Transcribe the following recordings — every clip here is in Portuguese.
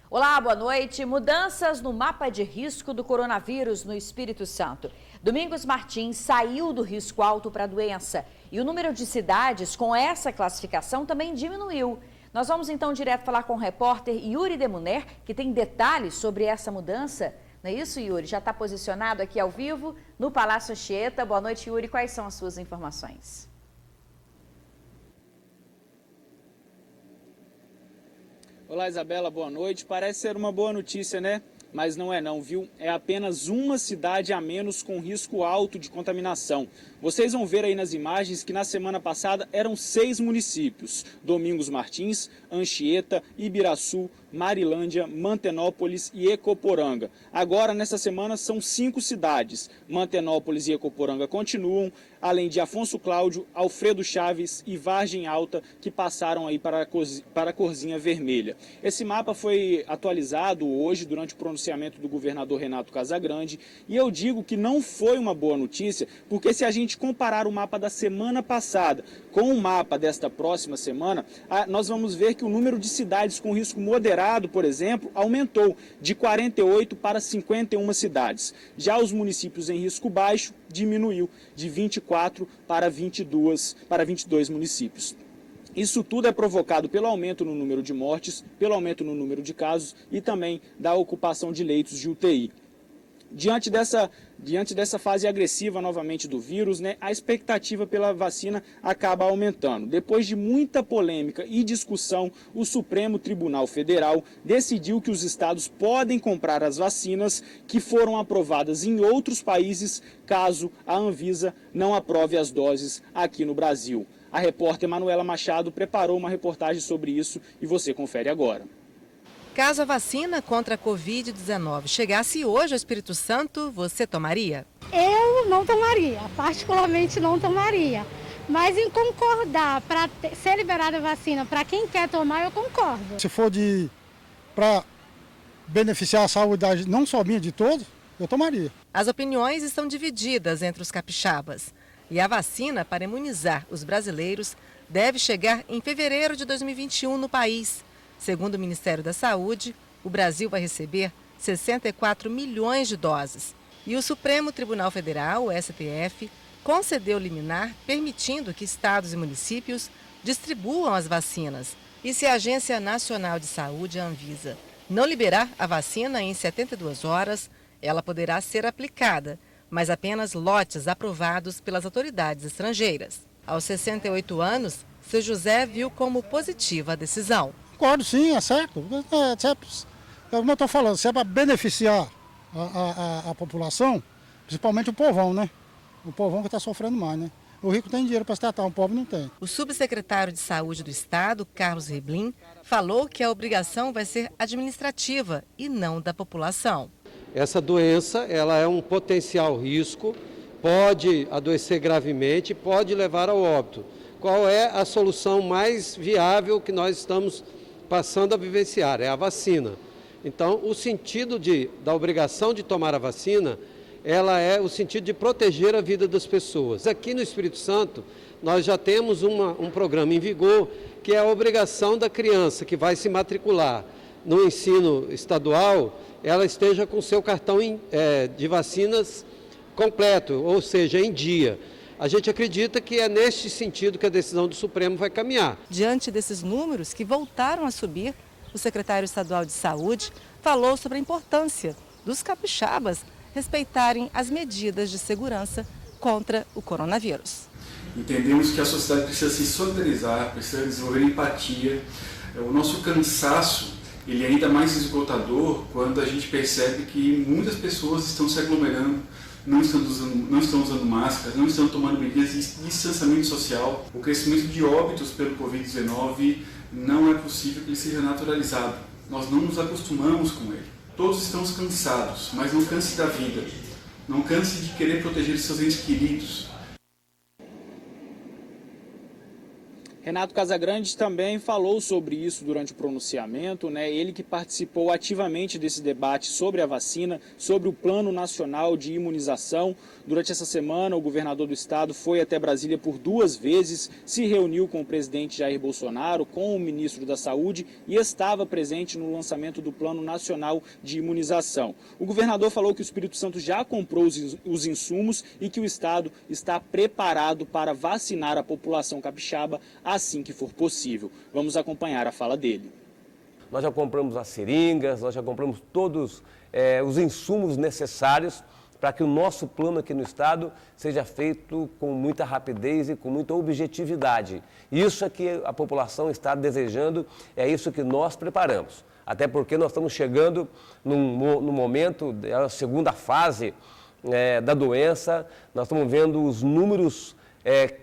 Olá, boa noite. Mudanças no mapa de risco do coronavírus no Espírito Santo. Domingos Martins saiu do risco alto para a doença e o número de cidades com essa classificação também diminuiu. Nós vamos então direto falar com o repórter Yuri Demuner, que tem detalhes sobre essa mudança. Não é isso, Yuri? Já está posicionado aqui ao vivo no Palácio Anchieta. Boa noite, Yuri. Quais são as suas informações? Olá, Isabela, boa noite. Parece ser uma boa notícia, né? Mas não é não, viu? É apenas uma cidade a menos com risco alto de contaminação. Vocês vão ver aí nas imagens que na semana passada eram 6 municípios: Domingos Martins, Anchieta, Ibiraçu, Marilândia, Mantenópolis e Ecoporanga. Agora, nessa semana, são 5 cidades. Mantenópolis e Ecoporanga continuam, além de Afonso Cláudio, Alfredo Chaves e Vargem Alta, que passaram aí para a corzinha vermelha. Esse mapa foi atualizado hoje durante o pronunciamento do governador Renato Casagrande, e eu digo que não foi uma boa notícia, porque se a gente comparar o mapa da semana passada com o mapa desta próxima semana, nós vamos ver que o número de cidades com risco moderado, por exemplo, aumentou de 48 para 51 cidades. Já os municípios em risco baixo diminuiu de 24 para 22 municípios. Isso tudo é provocado pelo aumento no número de mortes, pelo aumento no número de casos e também da ocupação de leitos de UTI. Diante dessa fase agressiva novamente do vírus, a expectativa pela vacina acaba aumentando. Depois de muita polêmica e discussão, o Supremo Tribunal Federal decidiu que os estados podem comprar as vacinas que foram aprovadas em outros países, caso a Anvisa não aprove as doses aqui no Brasil. A repórter Manuela Machado preparou uma reportagem sobre isso e você confere agora. Caso a vacina contra a Covid-19 chegasse hoje ao Espírito Santo, você tomaria? Eu não tomaria, particularmente não tomaria. Mas em concordar para ser liberada a vacina para quem quer tomar, eu concordo. Se for para beneficiar a saúde não só minha, de todos, eu tomaria. As opiniões estão divididas entre os capixabas. E a vacina para imunizar os brasileiros deve chegar em fevereiro de 2021 no país. Segundo o Ministério da Saúde, o Brasil vai receber 64 milhões de doses. E o Supremo Tribunal Federal, o STF, concedeu liminar permitindo que estados e municípios distribuam as vacinas. E se a Agência Nacional de Saúde, a Anvisa, não liberar a vacina em 72 horas, ela poderá ser aplicada, mas apenas lotes aprovados pelas autoridades estrangeiras. Aos 68 anos, seu José viu como positiva a decisão. Concordo, sim, é certo. Como eu estou falando, se é para beneficiar a população, principalmente o povão, né? O povão que está sofrendo mais, né? O rico tem dinheiro para se tratar, o pobre não tem. O subsecretário de Saúde do Estado, Carlos Reblin, falou que a obrigação vai ser administrativa e não da população. Essa doença, ela é um potencial risco, pode adoecer gravemente, pode levar ao óbito. Qual é a solução mais viável que nós estamos passando a vivenciar? É a vacina. Então, o sentido da obrigação de tomar a vacina, ela é o sentido de proteger a vida das pessoas. Aqui no Espírito Santo, nós já temos um programa em vigor, que é a obrigação da criança que vai se matricular no ensino estadual, ela esteja com seu cartão de vacinas completo, ou seja, em dia. A gente acredita que é neste sentido que a decisão do Supremo vai caminhar. Diante desses números que voltaram a subir, o secretário estadual de Saúde falou sobre a importância dos capixabas respeitarem as medidas de segurança contra o coronavírus. Entendemos que a sociedade precisa se solidarizar, precisa desenvolver empatia. O nosso cansaço, ele é ainda mais esgotador quando a gente percebe que muitas pessoas estão se aglomerando, não estão usando máscaras, não estão tomando medidas de distanciamento social. O crescimento de óbitos pelo Covid-19 não é possível que ele seja naturalizado. Nós não nos acostumamos com ele. Todos estamos cansados, mas não canse da vida. Não canse de querer proteger seus entes queridos. Renato Casagrande também falou sobre isso durante o pronunciamento, né? Ele que participou ativamente desse debate sobre a vacina, sobre o Plano Nacional de Imunização. Durante essa semana, o governador do estado foi até Brasília por 2 vezes, se reuniu com o presidente Jair Bolsonaro, com o ministro da Saúde e estava presente no lançamento do Plano Nacional de Imunização. O governador falou que o Espírito Santo já comprou os insumos e que o estado está preparado para vacinar a população capixaba assim que for possível. Vamos acompanhar a fala dele. Nós já compramos as seringas, nós já compramos todos os insumos necessários para que o nosso plano aqui no estado seja feito com muita rapidez e com muita objetividade. Isso é que a população está desejando, é isso que nós preparamos. Até porque nós estamos chegando no momento da segunda fase da doença, nós estamos vendo os números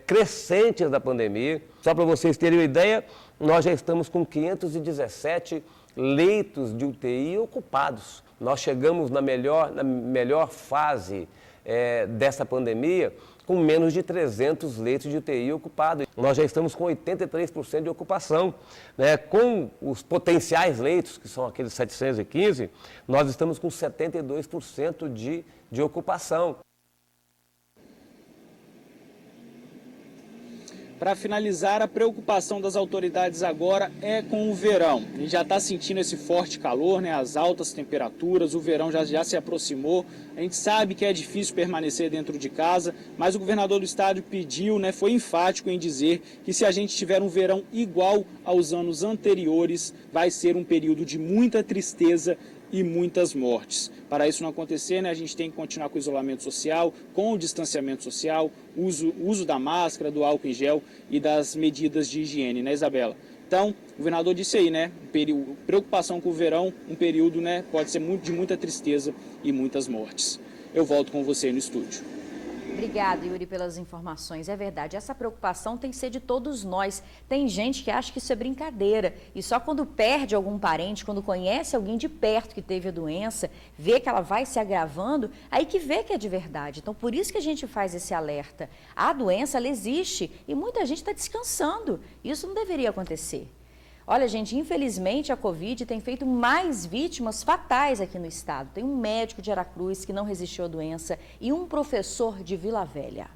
crescentes da pandemia. Só para vocês terem uma ideia, nós já estamos com 517 leitos de UTI ocupados. Nós chegamos na melhor fase dessa pandemia com menos de 300 leitos de UTI ocupados. Nós já estamos com 83% de ocupação. Né? Com os potenciais leitos, que são aqueles 715, nós estamos com 72% de ocupação. Para finalizar, a preocupação das autoridades agora é com o verão. A gente já está sentindo esse forte calor, né? As altas temperaturas, o verão já se aproximou. A gente sabe que é difícil permanecer dentro de casa, mas o governador do estado pediu, né, foi enfático em dizer que se a gente tiver um verão igual aos anos anteriores, vai ser um período de muita tristeza e muitas mortes. Para isso não acontecer, né, a gente tem que continuar com o isolamento social, com o distanciamento social, uso da máscara, do álcool em gel e das medidas de higiene, né, Isabela? Então, o governador disse aí, né, preocupação com o verão, um período, né, pode ser de muita tristeza e muitas mortes. Eu volto com você no estúdio. Obrigada, Yuri, pelas informações. É verdade, essa preocupação tem que ser de todos nós. Tem gente que acha que isso é brincadeira e só quando perde algum parente, quando conhece alguém de perto que teve a doença, vê que ela vai se agravando, aí que vê que é de verdade. Então, por isso que a gente faz esse alerta. A doença, ela existe e muita gente está descansando. Isso não deveria acontecer. Olha, gente, infelizmente a Covid tem feito mais vítimas fatais aqui no estado. Tem um médico de Aracruz que não resistiu à doença e um professor de Vila Velha.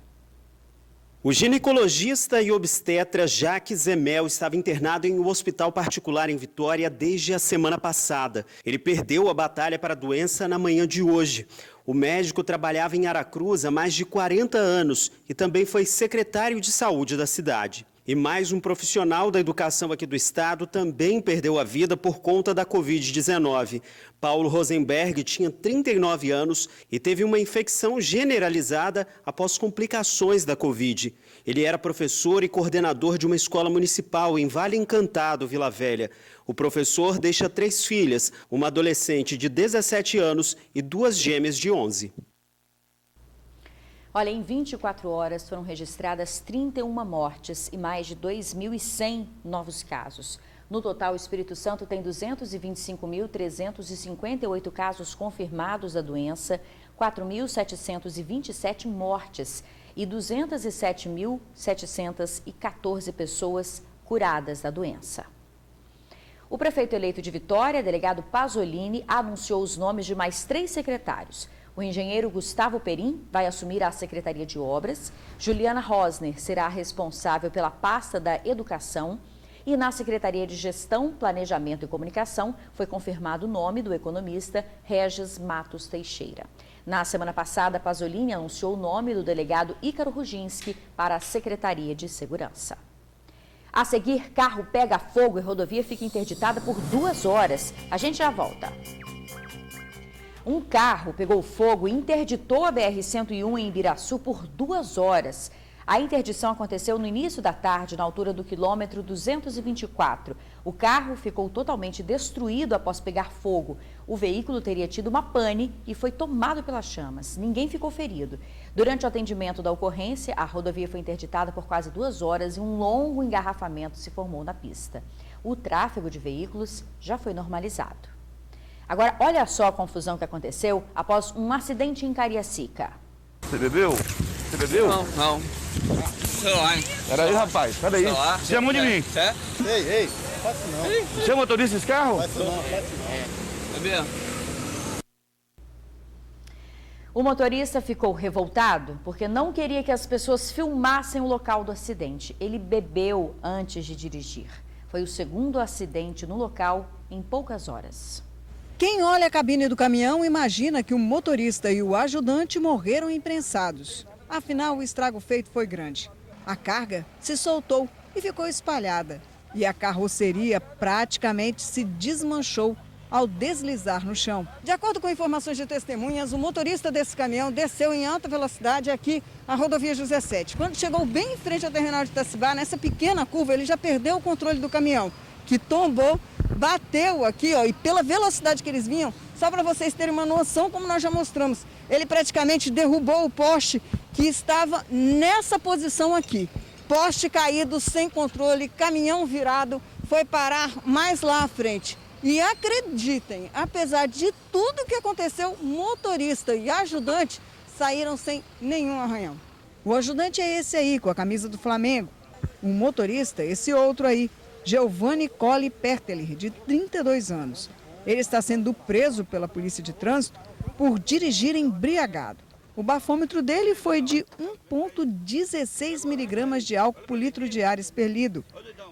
O ginecologista e obstetra Jacques Zemel estava internado em um hospital particular em Vitória desde a semana passada. Ele perdeu a batalha para a doença na manhã de hoje. O médico trabalhava em Aracruz há mais de 40 anos e também foi secretário de saúde da cidade. E mais um profissional da educação aqui do estado também perdeu a vida por conta da Covid-19. Paulo Rosenberg tinha 39 anos e teve uma infecção generalizada após complicações da Covid. Ele era professor e coordenador de uma escola municipal em Vale Encantado, Vila Velha. O professor deixa 3 filhas, uma adolescente de 17 anos e 2 gêmeas de 11. Olha, em 24 horas foram registradas 31 mortes e mais de 2.100 novos casos. No total, o Espírito Santo tem 225.358 casos confirmados da doença, 4.727 mortes e 207.714 pessoas curadas da doença. O prefeito eleito de Vitória, delegado Pasolini, anunciou os nomes de mais 3 secretários. O engenheiro Gustavo Perim vai assumir a Secretaria de Obras, Juliana Rosner será responsável pela pasta da Educação e na Secretaria de Gestão, Planejamento e Comunicação foi confirmado o nome do economista Regis Matos Teixeira. Na semana passada, Pasolini anunciou o nome do delegado Ícaro Ruginski para a Secretaria de Segurança. A seguir, carro pega fogo e rodovia fica interditada por 2 horas. A gente já volta. Um carro pegou fogo e interditou a BR-101 em Ibiraçu por 2 horas. A interdição aconteceu no início da tarde, na altura do quilômetro 224. O carro ficou totalmente destruído após pegar fogo. O veículo teria tido uma pane e foi tomado pelas chamas. Ninguém ficou ferido. Durante o atendimento da ocorrência, a rodovia foi interditada por quase 2 horas e um longo engarrafamento se formou na pista. O tráfego de veículos já foi normalizado. Agora, olha só a confusão que aconteceu após um acidente em Cariacica. Você bebeu? Você bebeu? Não. celular, hein? Peraí, rapaz, peraí. Chama de mim. Ei, não faça não. Você é motorista desse carro? Faça não, faça não. É mesmo? O motorista ficou revoltado porque não queria que as pessoas filmassem o local do acidente. Ele bebeu antes de dirigir. Foi o segundo acidente no local em poucas horas. Quem olha a cabine do caminhão imagina que o motorista e o ajudante morreram imprensados. Afinal, o estrago feito foi grande. A carga se soltou e ficou espalhada. E a carroceria praticamente se desmanchou ao deslizar no chão. De acordo com informações de testemunhas, o motorista desse caminhão desceu em alta velocidade aqui na rodovia José Sete. Quando chegou bem em frente ao terminal de Itacibá, nessa pequena curva, ele já perdeu o controle do caminhão, que tombou, bateu aqui, ó, e pela velocidade que eles vinham, só para vocês terem uma noção, como nós já mostramos, ele praticamente derrubou o poste que estava nessa posição aqui. Poste caído, sem controle, caminhão virado, foi parar mais lá à frente. E acreditem, apesar de tudo que aconteceu, motorista e ajudante saíram sem nenhum arranhão. O ajudante é esse aí, com a camisa do Flamengo. O motorista, esse outro aí, Giovanni Colli Perteler, de 32 anos. Ele está sendo preso pela Polícia de Trânsito por dirigir embriagado. O bafômetro dele foi de 1,16 miligramas de álcool por litro de ar expelido,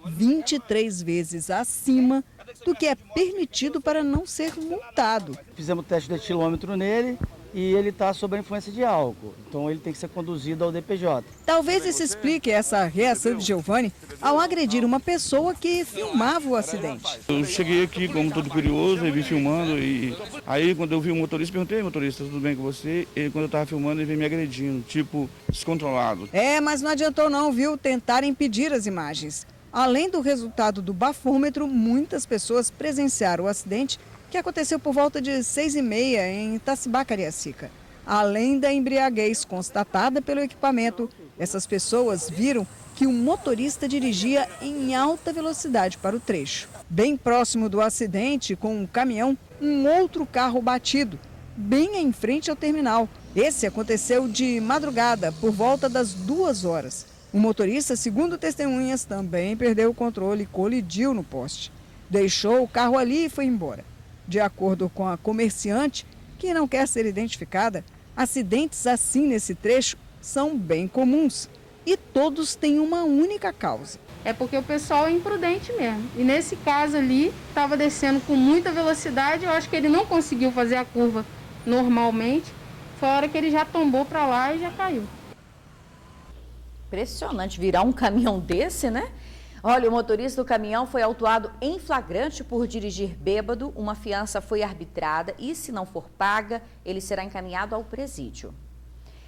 23 vezes acima do que é permitido para não ser multado. Fizemos o teste de etilômetro nele e ele está sob a influência de álcool, então ele tem que ser conduzido ao DPJ. Talvez isso explique essa reação de Giovanni ao agredir uma pessoa que filmava o acidente. Eu cheguei aqui como todo curioso, e vi filmando, e aí quando eu vi o motorista, perguntei, motorista, tudo bem com você? E quando eu estava filmando, ele veio me agredindo, tipo, descontrolado. Mas não adiantou não, viu, tentar impedir as imagens. Além do resultado do bafômetro, muitas pessoas presenciaram o acidente que aconteceu por volta de 6h30 em Itacibá, Cariacica. Além da embriaguez constatada pelo equipamento, essas pessoas viram que o motorista dirigia em alta velocidade para o trecho. Bem próximo do acidente com um caminhão, um outro carro batido, bem em frente ao terminal. Esse aconteceu de madrugada, por volta das 2 horas. O motorista, segundo testemunhas, também perdeu o controle e colidiu no poste. Deixou o carro ali e foi embora. De acordo com a comerciante, que não quer ser identificada, acidentes assim nesse trecho são bem comuns e todos têm uma única causa. É porque o pessoal é imprudente mesmo. E nesse caso ali, estava descendo com muita velocidade, eu acho que ele não conseguiu fazer a curva normalmente. Foi a hora que ele já tombou para lá e já caiu. Impressionante virar um caminhão desse, né? Olha, o motorista do caminhão foi autuado em flagrante por dirigir bêbado. Uma fiança foi arbitrada e, se não for paga, ele será encaminhado ao presídio.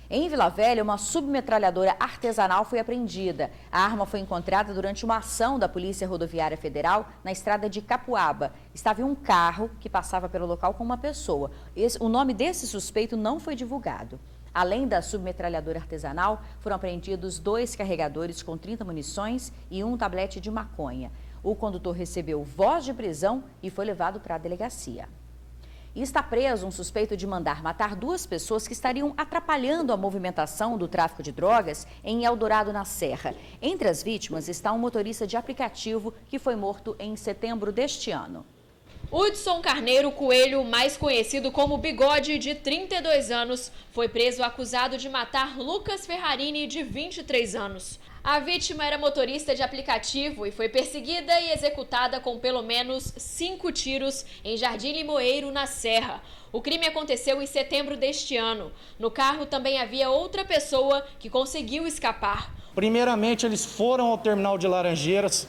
Em Vila Velha, uma submetralhadora artesanal foi apreendida. A arma foi encontrada durante uma ação da Polícia Rodoviária Federal na estrada de Capuaba. Estava em um carro que passava pelo local com uma pessoa. O nome desse suspeito não foi divulgado. Além da submetralhadora artesanal, foram apreendidos 2 carregadores com 30 munições e um tablete de maconha. O condutor recebeu voz de prisão e foi levado para a delegacia. E está preso um suspeito de mandar matar 2 pessoas que estariam atrapalhando a movimentação do tráfico de drogas em Eldorado, na Serra. Entre as vítimas está um motorista de aplicativo que foi morto em setembro deste ano. Hudson Carneiro Coelho, mais conhecido como Bigode, de 32 anos, foi preso acusado de matar Lucas Ferrarini, de 23 anos. A vítima era motorista de aplicativo e foi perseguida e executada com pelo menos 5 tiros em Jardim Limoeiro, na Serra. O crime aconteceu em setembro deste ano. No carro também havia outra pessoa que conseguiu escapar. Primeiramente, eles foram ao terminal de Laranjeiras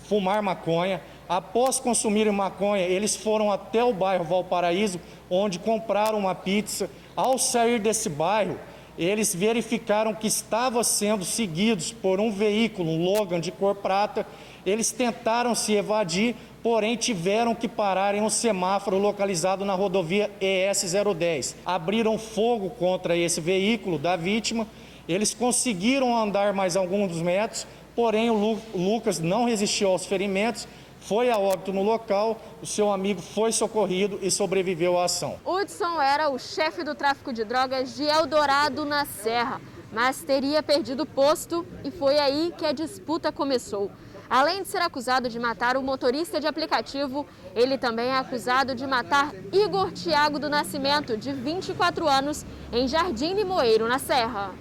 fumar maconha. Após consumirem maconha, eles foram até o bairro Valparaíso, onde compraram uma pizza. Ao sair desse bairro, eles verificaram que estavam sendo seguidos por um veículo, um Logan de cor prata. Eles tentaram se evadir, porém tiveram que parar em um semáforo localizado na rodovia ES 010. Abriram fogo contra esse veículo da vítima. Eles conseguiram andar mais alguns metros, porém o Lucas não resistiu aos ferimentos. Foi a óbito no local, o seu amigo foi socorrido e sobreviveu à ação. Hudson era o chefe do tráfico de drogas de Eldorado, na Serra. mas teria perdido o posto e foi aí que a disputa começou. Além de ser acusado de matar o motorista de aplicativo, ele também é acusado de matar Igor Thiago do Nascimento, de 24 anos, em Jardim Limoeiro, na Serra.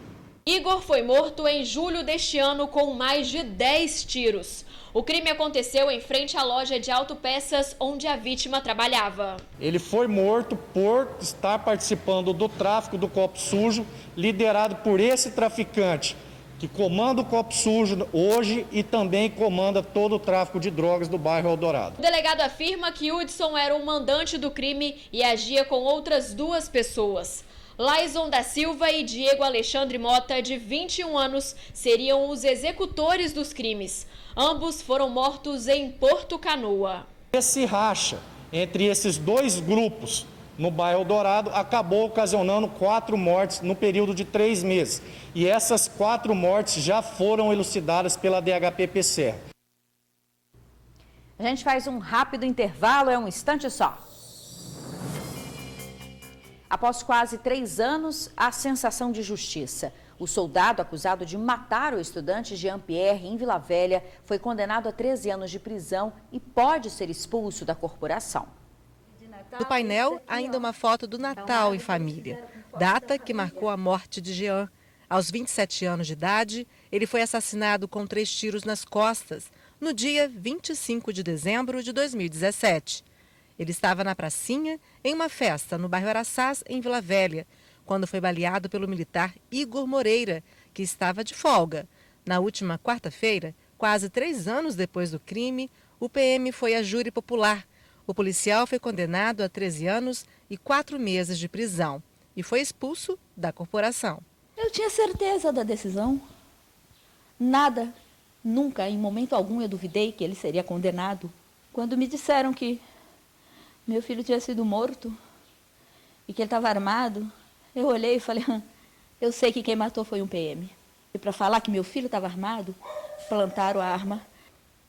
Igor foi morto em julho deste ano com mais de 10 tiros. O crime aconteceu em frente à loja de autopeças onde a vítima trabalhava. Ele foi morto por estar participando do tráfico do copo sujo, liderado por esse traficante, que comanda o copo sujo hoje e também comanda todo o tráfico de drogas do bairro Eldorado. O delegado afirma que Hudson era o mandante do crime e agia com outras 2 pessoas. Laison da Silva e Diego Alexandre Mota, de 21 anos, seriam os executores dos crimes. Ambos foram mortos em Porto Canoa. Esse racha entre esses 2 grupos no bairro Eldorado acabou ocasionando 4 mortes no período de 3 meses. E essas 4 mortes já foram elucidadas pela DHPP-PCR. A gente faz um rápido intervalo, é um instante só. Após quase 3 anos, a sensação de justiça. O soldado acusado de matar o estudante Jean-Pierre em Vila Velha foi condenado a 13 anos de prisão e pode ser expulso da corporação. No painel, ainda uma foto do Natal em família, data que marcou a morte de Jean. Aos 27 anos de idade, ele foi assassinado com 3 tiros nas costas, no dia 25 de dezembro de 2017. Ele estava na pracinha, em uma festa no bairro Araçás, em Vila Velha, quando foi baleado pelo militar Igor Moreira, que estava de folga. Na última quarta-feira, quase 3 anos depois do crime, o PM foi a júri popular. O policial foi condenado a 13 anos e 4 meses de prisão e foi expulso da corporação. Eu tinha certeza da decisão. Nada, nunca, em momento algum, eu duvidei que ele seria condenado. Quando me disseram que meu filho tinha sido morto e que ele estava armado, eu olhei e falei, eu sei que quem matou foi um PM. E para falar que meu filho estava armado, plantaram a arma.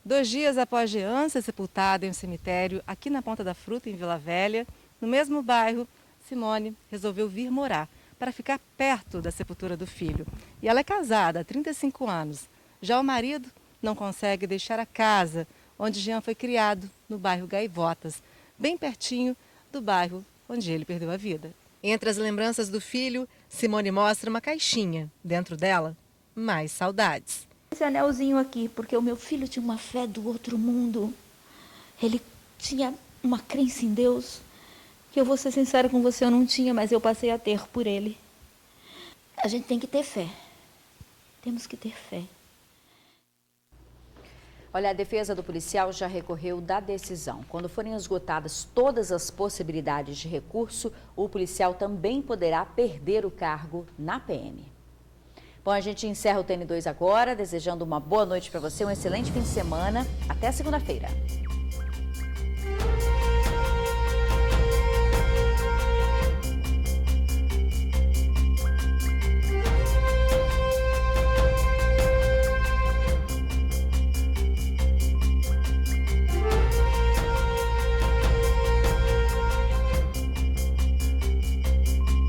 2 dias após Jean ser sepultado em um cemitério aqui na Ponta da Fruta, em Vila Velha, no mesmo bairro, Simone resolveu vir morar para ficar perto da sepultura do filho. E ela é casada há 35 anos. Já o marido não consegue deixar a casa onde Jean foi criado, no bairro Gaivotas, bem pertinho do bairro onde ele perdeu a vida. Entre as lembranças do filho, Simone mostra uma caixinha. Dentro dela, mais saudades. Esse anelzinho aqui, porque o meu filho tinha uma fé do outro mundo. Ele tinha uma crença em Deus, que eu vou ser sincera com você, eu não tinha, mas eu passei a ter por ele. A gente tem que ter fé. Temos que ter fé. Olha, a defesa do policial já recorreu da decisão. Quando forem esgotadas todas as possibilidades de recurso, o policial também poderá perder o cargo na PM. Bom, a gente encerra o TN2 agora, desejando uma boa noite para você, um excelente fim de semana. Até segunda-feira.